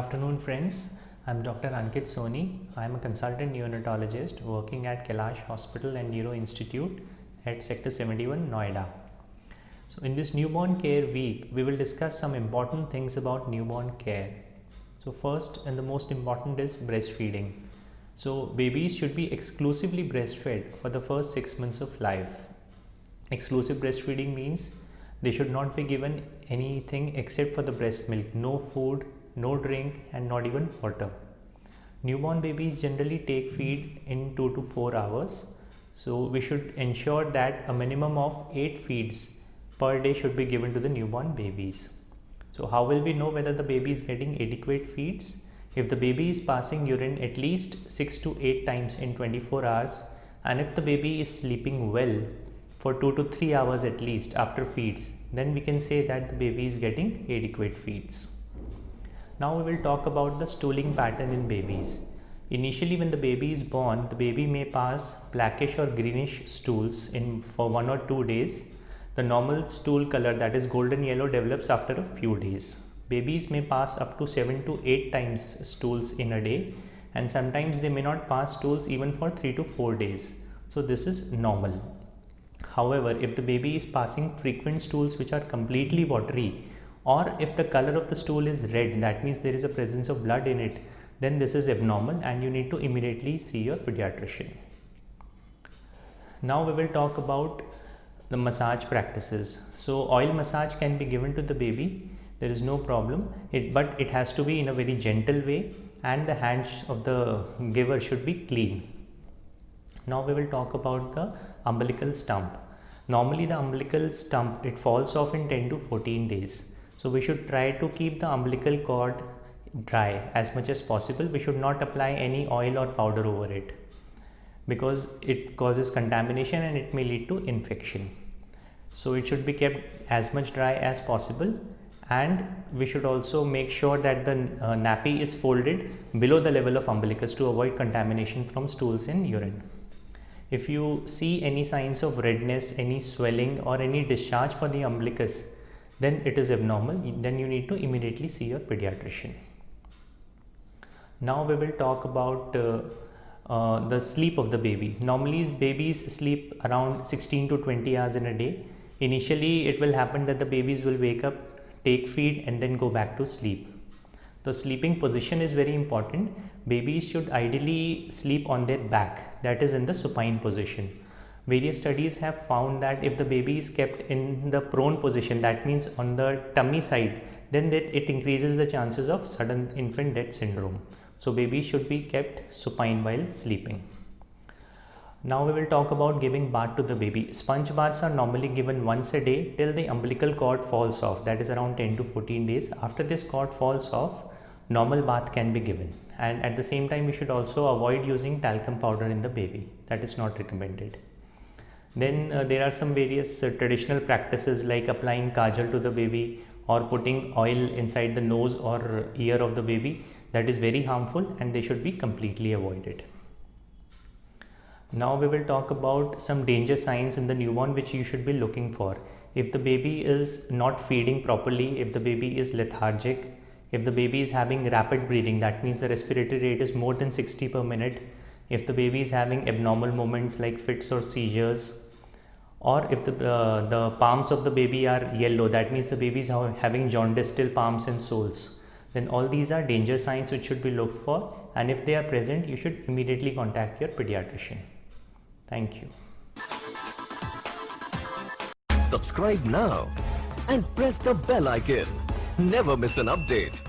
afternoon, friends. I'm Dr. Ankit Soni. I'm a consultant neonatologist working at Kailash Hospital and Neuro Institute at Sector 71, Noida. So, in this newborn care week, we will discuss some important things about newborn care. So, first and the most important is breastfeeding. So, babies should be exclusively breastfed for the first 6 months of life. Exclusive breastfeeding means they should not be given anything except for the breast milk, no food, no drink, and not even water. Newborn babies generally take feed in 2 to 4 hours. So we should ensure that a minimum of 8 feeds per day should be given to the newborn babies. So how will we know whether the baby is getting adequate feeds? If the baby is passing urine at least 6 to 8 times in 24 hours, and if the baby is sleeping well for 2 to 3 hours at least after feeds, then we can say that the baby is getting adequate feeds. Now we will talk about the stooling pattern in babies. Initially, when the baby is born, the baby may pass blackish or greenish stools for 1 or 2 days. The normal stool color, that is golden yellow, develops after a few days. Babies may pass up to 7 to 8 times stools in a day, and sometimes they may not pass stools even for 3 to 4 days. So this is normal. However, if the baby is passing frequent stools which are completely watery, or if the color of the stool is red, that means there is a presence of blood in it, then this is abnormal and you need to immediately see your pediatrician. Now we will talk about the massage practices. So oil massage can be given to the baby, there is no problem, but it has to be in a very gentle way, and the hands of the giver should be clean. Now we will talk about the umbilical stump. Normally the umbilical stump, it falls off in 10 to 14 days. So we should try to keep the umbilical cord dry as much as possible. We should not apply any oil or powder over it because it causes contamination and it may lead to infection. So it should be kept as much dry as possible, and we should also make sure that the nappy is folded below the level of umbilicus to avoid contamination from stools and urine. If you see any signs of redness, any swelling or any discharge for the umbilicus, then it is abnormal. Then you need to immediately see your pediatrician. Now we will talk about the sleep of the baby. Normally babies sleep around 16 to 20 hours in a day. Initially it will happen that the babies will wake up, take feed and then go back to sleep. The sleeping position is very important. Babies should ideally sleep on their back, that is in the supine position. Various studies have found that if the baby is kept in the prone position, that means on the tummy side, then it increases the chances of sudden infant death syndrome. So babies should be kept supine while sleeping. Now we will talk about giving bath to the baby. Sponge baths are normally given once a day till the umbilical cord falls off, that is around 10 to 14 days. After this cord falls off, normal bath can be given, and at the same time we should also avoid using talcum powder in the baby. That is not recommended. Then there are some various traditional practices like applying kajal to the baby or putting oil inside the nose or ear of the baby. That is very harmful and they should be completely avoided. Now we will talk about some danger signs in the newborn which you should be looking for. If the baby is not feeding properly, if the baby is lethargic, if the baby is having rapid breathing, that means the respiratory rate is more than 60 per minute, if the baby is having abnormal movements like fits or seizures, or if the palms of the baby are yellow, that means the baby is having jaundiced still palms and soles, then all these are danger signs which should be looked for, and if they are present you should immediately contact your pediatrician. Thank you. Subscribe now and press the bell icon. Never miss an update.